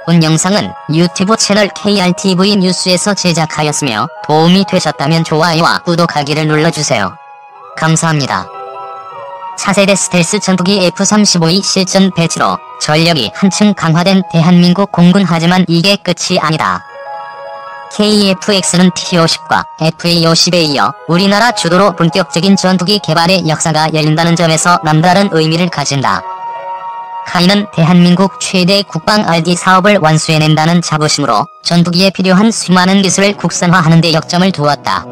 본 영상은 유튜브 채널 KRTV 뉴스에서 제작하였으며 도움이 되셨다면 좋아요와 구독하기를 눌러주세요. 감사합니다. 차세대 스텔스 전투기 F-35의 실전 배치로 전력이 한층 강화된 대한민국 공군. 하지만 이게 끝이 아니다. KF-X는 T-50과 FA-50에 이어 우리나라 주도로 본격적인 전투기 개발의 역사가 열린다는 점에서 남다른 의미를 가진다. 카이는 대한민국 최대 국방 R&D 사업을 완수해낸다는 자부심으로 전투기에 필요한 수많은 기술을 국산화하는 데 역점을 두었다.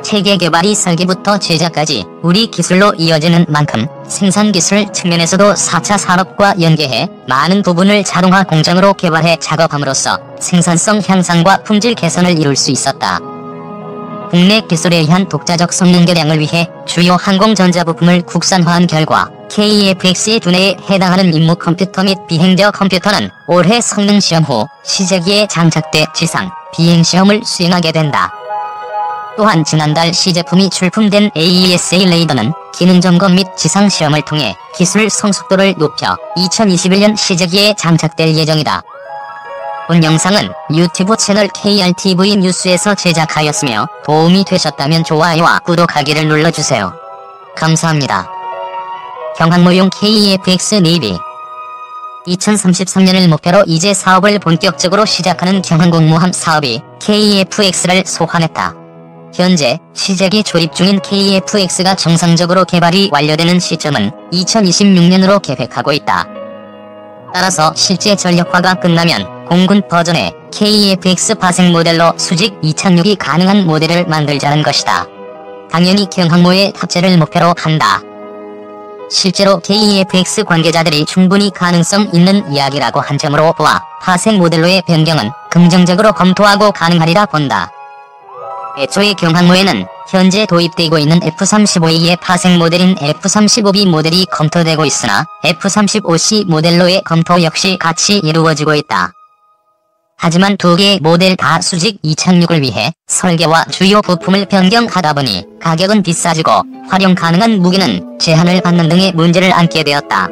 체계 개발이 설계부터 제작까지 우리 기술로 이어지는 만큼 생산기술 측면에서도 4차 산업과 연계해 많은 부분을 자동화 공장으로 개발해 작업함으로써 생산성 향상과 품질 개선을 이룰 수 있었다. 국내 기술에 의한 독자적 성능 개량을 위해 주요 항공전자부품을 국산화한 결과 KF-X의 두뇌에 해당하는 임무 컴퓨터 및 비행저 컴퓨터는 올해 성능시험 후 시제기에 장착돼 지상, 비행시험을 수행하게 된다. 또한 지난달 시제품이 출품된 AESA 레이더는 기능점검 및 지상시험을 통해 기술 성숙도를 높여 2021년 시제기에 장착될 예정이다. 본 영상은 유튜브 채널 KRTV 뉴스에서 제작하였으며 도움이 되셨다면 좋아요와 구독하기를 눌러주세요. 감사합니다. 경항모용 KF-X 네이비 2033년을 목표로 이제 사업을 본격적으로 시작하는 경항공모함 사업이 KF-X를 소환했다. 현재 시제기 조립 중인 KF-X가 정상적으로 개발이 완료되는 시점은 2026년으로 계획하고 있다. 따라서 실제 전력화가 끝나면 공군 버전의 KF-X 파생 모델로 수직 이착륙이 가능한 모델을 만들자는 것이다. 당연히 경항모의 탑재를 목표로 한다. 실제로 KF-X 관계자들이 충분히 가능성 있는 이야기라고 한 점으로 보아 파생 모델로의 변경은 긍정적으로 검토하고 가능하리라 본다. 애초에 경항모에는 현재 도입되고 있는 F-35A의 파생 모델인 F-35B 모델이 검토되고 있으나 F-35C 모델로의 검토 역시 같이 이루어지고 있다. 하지만 두 개의 모델 다 수직 이착륙을 위해 설계와 주요 부품을 변경하다 보니 가격은 비싸지고 활용 가능한 무기는 제한을 받는 등의 문제를 안게 되었다.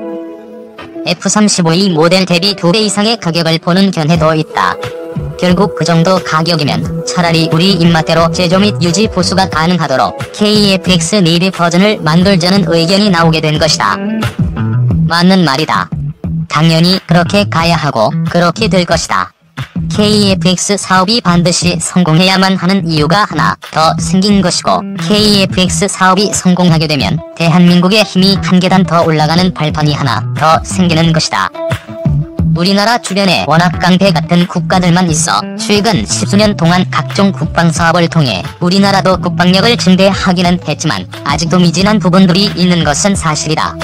F-35A 모델 대비 2배 이상의 가격을 보는 견해도 있다. 결국 그 정도 가격이면 차라리 우리 입맛대로 제조 및 유지 보수가 가능하도록 KF-X 네이비 버전을 만들자는 의견이 나오게 된 것이다. 맞는 말이다. 당연히 그렇게 가야 하고 그렇게 될 것이다. KF-X 사업이 반드시 성공해야만 하는 이유가 하나 더 생긴 것이고 KF-X 사업이 성공하게 되면 대한민국의 힘이 한 계단 더 올라가는 발판이 하나 더 생기는 것이다. 우리나라 주변에 워낙 깡패 같은 국가들만 있어 최근 10수년 동안 각종 국방사업을 통해 우리나라도 국방력을 증대하기는 했지만 아직도 미진한 부분들이 있는 것은 사실이다.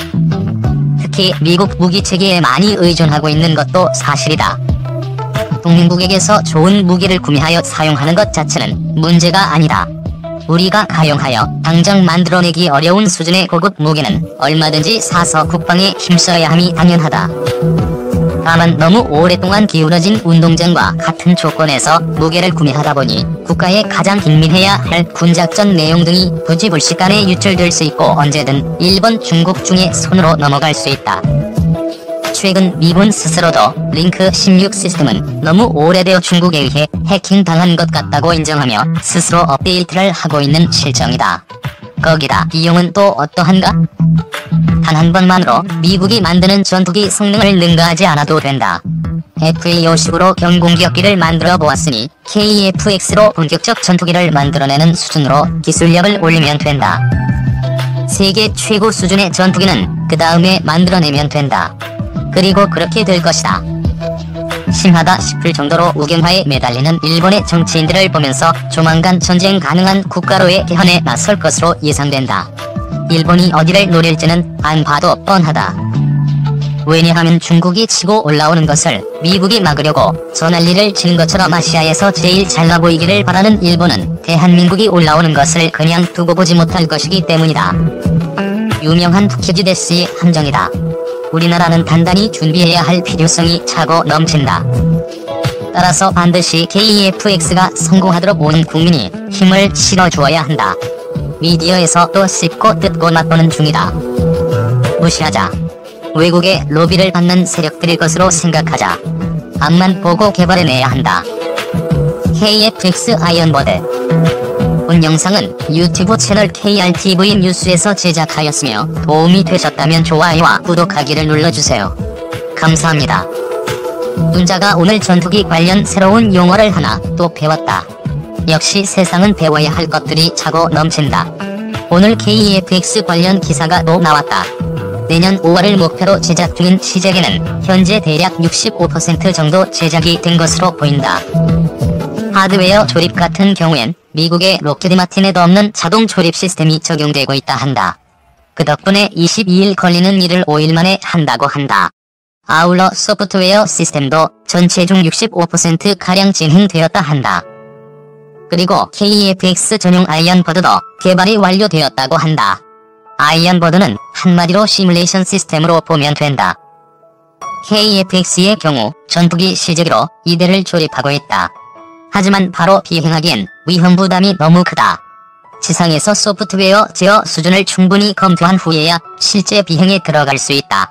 특히 미국 무기체계에 많이 의존하고 있는 것도 사실이다. 동맹국에게서 좋은 무기를 구매하여 사용하는 것 자체는 문제가 아니다. 우리가 가용하여 당장 만들어내기 어려운 수준의 고급 무기는 얼마든지 사서 국방에 힘써야 함이 당연하다. 다만 너무 오랫동안 기울어진 운동장과 같은 조건에서 무게를 구매하다 보니 국가에 가장 긴밀해야 할 군작전 내용 등이 부지불식간에 유출될 수 있고 언제든 일본, 중국 중에 손으로 넘어갈 수 있다. 최근 미군 스스로도 링크 16 시스템은 너무 오래되어 중국에 의해 해킹당한 것 같다고 인정하며 스스로 업데이트를 하고 있는 실정이다. 거기다 비용은 또 어떠한가? 단 한 번만으로 미국이 만드는 전투기 성능을 능가하지 않아도 된다. FA-50으로 경공격기를 만들어 보았으니 KF-X로 본격적 전투기를 만들어내는 수준으로 기술력을 올리면 된다. 세계 최고 수준의 전투기는 그 다음에 만들어내면 된다. 그리고 그렇게 될 것이다. 심하다 싶을 정도로 우경화에 매달리는 일본의 정치인들을 보면서 조만간 전쟁 가능한 국가로의 개헌에 나설 것으로 예상된다. 일본이 어디를 노릴지는 안 봐도 뻔하다. 왜냐하면 중국이 치고 올라오는 것을 미국이 막으려고 저 난리를 치는 것처럼 아시아에서 제일 잘나 보이기를 바라는 일본은 대한민국이 올라오는 것을 그냥 두고 보지 못할 것이기 때문이다. 유명한 푸키지데스의 함정이다. 우리나라는 단단히 준비해야 할 필요성이 차고 넘친다. 따라서 반드시 KF-X가 성공하도록 온 국민이 힘을 실어주어야 한다. 미디어에서 또 씹고 뜯고 맛보는 중이다. 무시하자. 외국의 로비를 받는 세력들일 것으로 생각하자. 앞만 보고 개발해내야 한다. KFX 아이언버드. 본 영상은 유튜브 채널 KRTV 뉴스에서 제작하였으며 도움이 되셨다면 좋아요와 구독하기를 눌러주세요. 감사합니다. 눈자가 오늘 전투기 관련 새로운 용어를 하나 또 배웠다. 역시 세상은 배워야 할 것들이 차고 넘친다. 오늘 KFX 관련 기사가 또 나왔다. 내년 5월을 목표로 제작 중인 시제기는 현재 대략 65% 정도 제작이 된 것으로 보인다. 하드웨어 조립 같은 경우엔 미국의 록히드 마틴에도 없는 자동 조립 시스템이 적용되고 있다 한다. 그 덕분에 22일 걸리는 일을 5일 만에 한다고 한다. 아울러 소프트웨어 시스템도 전체 중 65%가량 진행되었다 한다. 그리고 KFX 전용 아이언버드도 개발이 완료되었다고 한다. 아이언버드는 한마디로 시뮬레이션 시스템으로 보면 된다. KFX의 경우 전투기 시제기로 2대를 조립하고 있다. 하지만 바로 비행하기엔 위험 부담이 너무 크다. 지상에서 소프트웨어 제어 수준을 충분히 검토한 후에야 실제 비행에 들어갈 수 있다.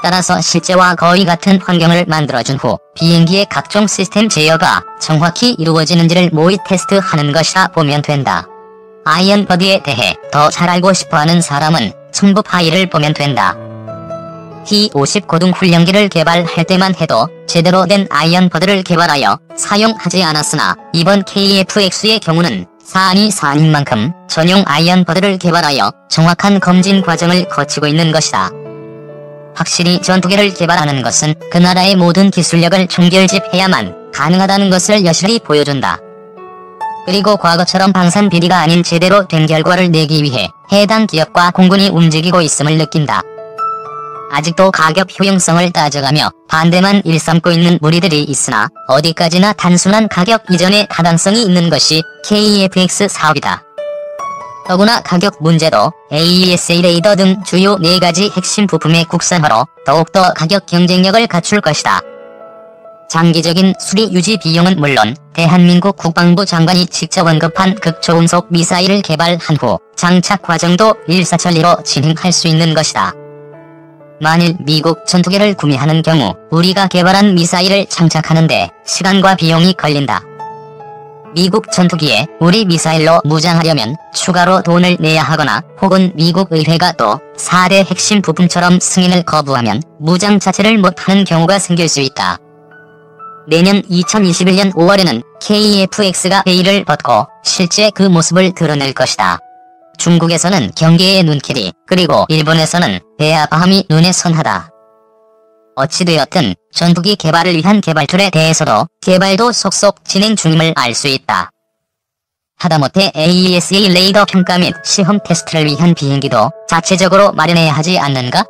따라서 실제와 거의 같은 환경을 만들어준 후 비행기의 각종 시스템 제어가 정확히 이루어지는지를 모의 테스트하는 것이라 보면 된다. 아이언버드에 대해 더 잘 알고 싶어하는 사람은 첨부 파일을 보면 된다. T-50 고등훈련기를 개발할 때만 해도 제대로 된 아이언버드를 개발하여 사용하지 않았으나 이번 KFX의 경우는 사안이 사안인 만큼 전용 아이언버드를 개발하여 정확한 검진 과정을 거치고 있는 것이다. 확실히 전투기를 개발하는 것은 그 나라의 모든 기술력을 총결집해야만 가능하다는 것을 여실히 보여준다. 그리고 과거처럼 방산 비리가 아닌 제대로 된 결과를 내기 위해 해당 기업과 공군이 움직이고 있음을 느낀다. 아직도 가격 효용성을 따져가며 반대만 일삼고 있는 무리들이 있으나 어디까지나 단순한 가격 이전의 타당성이 있는 것이 KFX 사업이다. 더구나 가격 문제도 AESA 레이더 등 주요 4가지 핵심 부품의 국산화로 더욱더 가격 경쟁력을 갖출 것이다. 장기적인 수리 유지 비용은 물론 대한민국 국방부 장관이 직접 언급한 극초음속 미사일을 개발한 후 장착 과정도 일사천리로 진행할 수 있는 것이다. 만일 미국 전투기를 구매하는 경우 우리가 개발한 미사일을 장착하는데 시간과 비용이 걸린다. 미국 전투기에 우리 미사일로 무장하려면 추가로 돈을 내야 하거나 혹은 미국 의회가 또 4대 핵심 부품처럼 승인을 거부하면 무장 자체를 못하는 경우가 생길 수 있다. 내년 2021년 5월에는 KFX가 베일을 벗고 실제 그 모습을 드러낼 것이다. 중국에서는 경계의 눈길이, 그리고 일본에서는 배아파함이 눈에 선하다. 어찌되었든 전투기 개발을 위한 개발툴에 대해서도 개발도 속속 진행 중임을 알 수 있다. 하다못해 AESA 레이더 평가 및 시험 테스트를 위한 비행기도 자체적으로 마련해야 하지 않는가?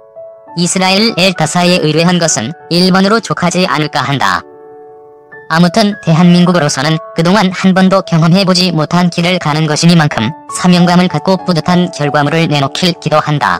이스라엘 엘타사에 의뢰한 것은 일본으로 족하지 않을까 한다. 아무튼 대한민국으로서는 그동안 한 번도 경험해보지 못한 길을 가는 것이니만큼 사명감을 갖고 뿌듯한 결과물을 내놓길 기도한다.